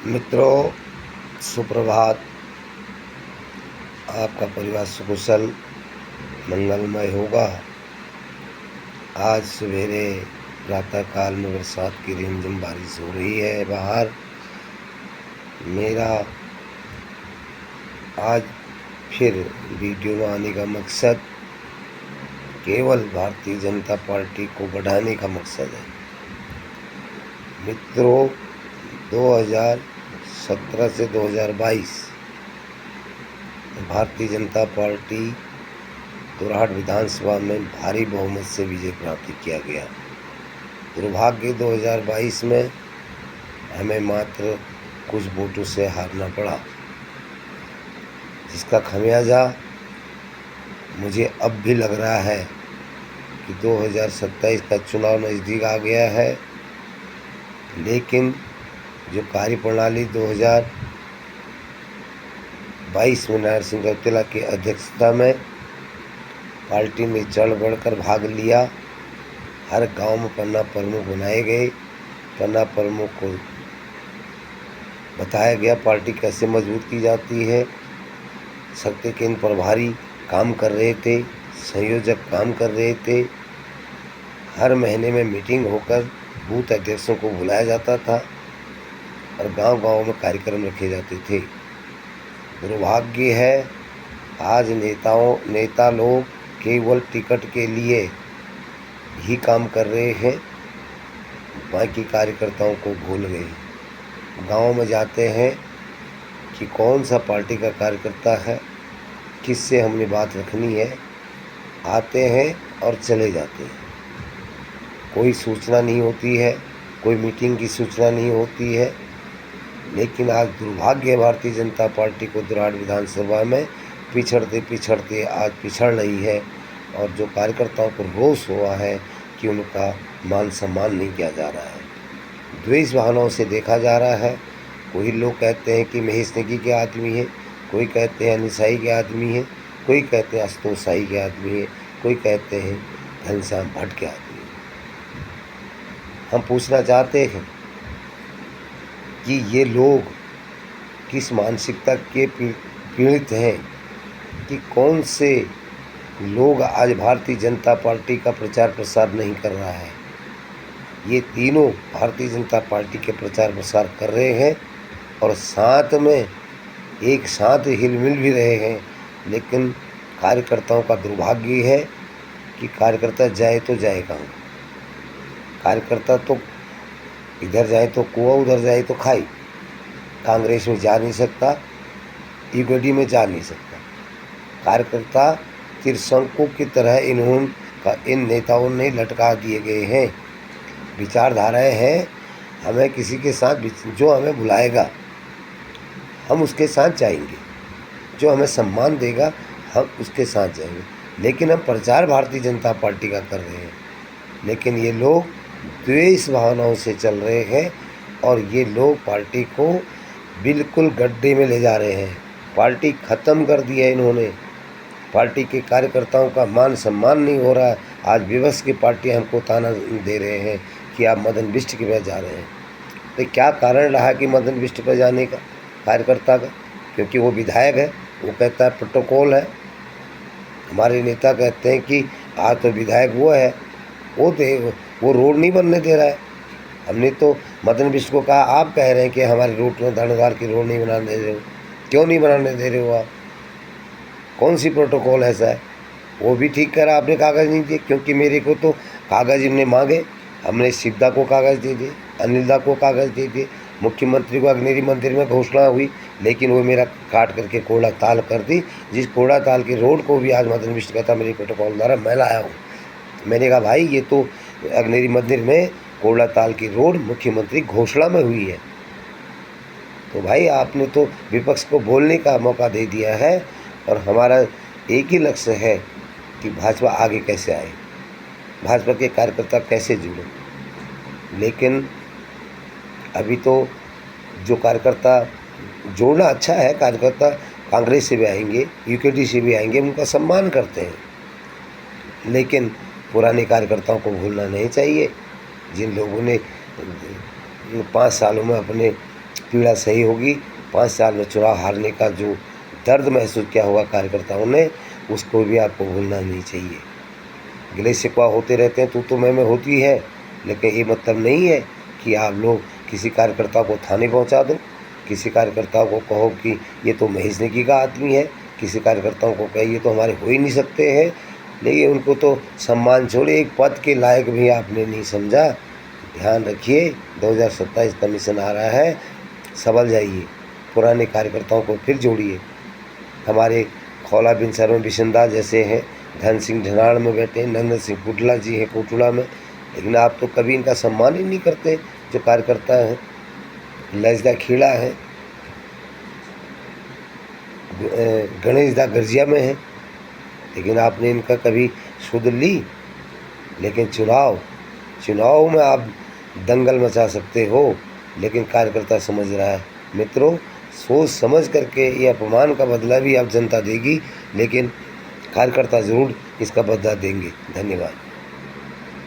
मित्रों, सुप्रभात। आपका परिवार सुकुशल मंगलमय होगा। आज सवेरे प्रातःकाल में बरसात की रिमझिम बारिश हो रही है बाहर। मेरा आज फिर वीडियो में आने का मकसद केवल भारतीय जनता पार्टी को बढ़ाने का मकसद है। मित्रों, 2017 से 2022 भारतीय जनता पार्टी तुरहट विधानसभा में भारी बहुमत से विजय प्राप्त किया गया। दुर्भाग्य 2022 में हमें मात्र कुछ वोटों से हारना पड़ा, जिसका खमियाजा मुझे अब भी लग रहा है कि 2027 का चुनाव नज़दीक आ गया है। लेकिन जो कार्यप्रणाली 2022 में नायर सिंह गौतेला की अध्यक्षता में पार्टी ने चढ़ बढ़कर भाग लिया। हर गांव में पन्ना प्रमुख बनाए गए। पन्ना प्रमुख को बताया गया पार्टी कैसे मजबूत की जाती है। शक्ति केंद्र प्रभारी काम कर रहे थे, संयोजक काम कर रहे थे। हर महीने में मीटिंग होकर बूथ अध्यक्षों को बुलाया जाता था और गांव-गांव में कार्यक्रम रखे जाते थे। दुर्भाग्य है, आज नेता लोग केवल टिकट के लिए ही काम कर रहे हैं, बाकी कार्यकर्ताओं को भूल गए। गांव में जाते हैं कि कौन सा पार्टी का कार्यकर्ता है, किससे हमने बात रखनी है, आते हैं और चले जाते हैं। कोई सूचना नहीं होती है, कोई मीटिंग की सूचना नहीं होती है। लेकिन आज दुर्भाग्य भारतीय जनता पार्टी को तुरहट विधानसभा में पिछड़ते आज पिछड़ रही है। और जो कार्यकर्ताओं को रोष हुआ है कि उनका मान सम्मान नहीं किया जा रहा है, द्वेष भावनाओं से देखा जा रहा है। कोई लोग कहते हैं कि महेश नेगी के आदमी है, कोई कहते हैं अनिसाई के आदमी है, कोई कहते हैं आशुतोष शाही के आदमी है, कोई कहते हैं घनश्याम भट्ट के आदमी है। हम पूछना चाहते हैं कि ये लोग किस मानसिकता के पीड़ित हैं कि कौन से लोग आज भारतीय जनता पार्टी का प्रचार प्रसार नहीं कर रहा है। ये तीनों भारतीय जनता पार्टी के प्रचार प्रसार कर रहे हैं और साथ में एक साथ हिलमिल भी रहे हैं। लेकिन कार्यकर्ताओं का दुर्भाग्य है कि कार्यकर्ता जाए तो जाए कहाँ। कार्यकर्ता तो इधर जाए तो कुआं, उधर जाए तो खाई। कांग्रेस में जा नहीं सकता, ईगोडी में जा नहीं सकता। कार्यकर्ता त्रिशंकु की तरह इन नेताओं ने लटका दिए गए हैं। विचारधाराएं हैं, हमें किसी के साथ जो हमें बुलाएगा हम उसके साथ जाएंगे, जो हमें सम्मान देगा हम उसके साथ जाएंगे। लेकिन हम प्रचार भारतीय जनता पार्टी का कर रहे हैं, लेकिन ये लोग द्वेष भावनाओं से चल रहे हैं और ये लोग पार्टी को बिल्कुल गड्ढे में ले जा रहे हैं। पार्टी ख़त्म कर दी है इन्होंने। पार्टी के कार्यकर्ताओं का मान सम्मान नहीं हो रहा है। आज विपक्ष की पार्टी हमको ताना दे रहे हैं कि आप मदन बिष्ट के पास जा रहे हैं। तो क्या कारण रहा कि मदन बिष्ट पर जाने का कार्यकर्ता का? क्योंकि वो विधायक है, वो कहता है प्रोटोकॉल है। हमारे नेता कहते हैं कि आज तो विधायक वो है, वो रोड नहीं बनने दे रहा है। हमने तो मदन बिष्ट को कहा, आप कह रहे हैं कि हमारे रूट में धनवार की रोड नहीं बनाने दे रहे हो, क्यों नहीं बनाने दे रहे हो आप? कौन सी प्रोटोकॉल ऐसा है? वो भी ठीक करा, आपने कागज़ नहीं दिए। क्योंकि मेरे को तो कागज़ इनने मांगे, हमने शिवदा को कागज़ दे दिए, अनिलदा को कागज़ दे दिए, मुख्यमंत्री को अग्निरी मंदिर में घोषणा हुई, लेकिन वो मेरा काट करके कोड़ा ताल कर दी। जिस कोड़ा ताल की रोड को भी आज मदन बिष्ट कहता मेरे प्रोटोकॉल द्वारा मैं लाया हूँ। मैंने कहा भाई, ये तो अग्निरी मंदिर में कोड़ा ताल की रोड मुख्यमंत्री घोषणा में हुई है। तो भाई आपने तो विपक्ष को बोलने का मौका दे दिया है और हमारा एक ही लक्ष्य है कि भाजपा आगे कैसे आए, भाजपा के कार्यकर्ता कैसे जुड़े। लेकिन अभी तो जो कार्यकर्ता जोड़ना अच्छा है, कार्यकर्ता कांग्रेस से भी आएंगे, यूकेडी से भी आएंगे, उनका सम्मान करते हैं। लेकिन पुराने कार्यकर्ताओं को भूलना नहीं चाहिए, जिन लोगों ने 5 सालों में अपने पीड़ा सही होगी। 5 साल में चुनाव हारने का जो दर्द महसूस किया होगा कार्यकर्ताओं ने, उसको भी आपको भूलना नहीं चाहिए। गिले शिकवा होते रहते हैं, तू तो मैं होती है, लेकिन ये मतलब नहीं है कि आप लोग किसी कार्यकर्ता को थाने पहुंचा दो, किसी कार्यकर्ता को कहो कि ये तो महेश नेगी का आदमी है, किसी कार्यकर्ताओं को कहे ये तो हमारे हो ही नहीं सकते हैं। लेकिन उनको तो सम्मान छोड़े एक पद के लायक भी आपने नहीं समझा। ध्यान रखिए, 2027 कमीशन आ रहा है, संभल जाइए, पुराने कार्यकर्ताओं को फिर जोड़िए। हमारे खौला बिनसर में बिशनदास जैसे हैं, धन सिंह ढनाड़ में बैठे हैं, नंदन सिंह कुटला जी हैं कोटुला में, लेकिन आप तो कभी इनका सम्मान ही नहीं करते जो कार्यकर्ता हैं। लजदा खेड़ा है, गणेश दा गर्जिया में है, लेकिन आपने इनका कभी सुध ली। लेकिन चुनाव में आप दंगल मचा सकते हो, लेकिन कार्यकर्ता समझ रहा है। मित्रों, सोच समझ करके ये अपमान का बदला भी आप जनता देगी, लेकिन कार्यकर्ता ज़रूर इसका बदला देंगे। धन्यवाद।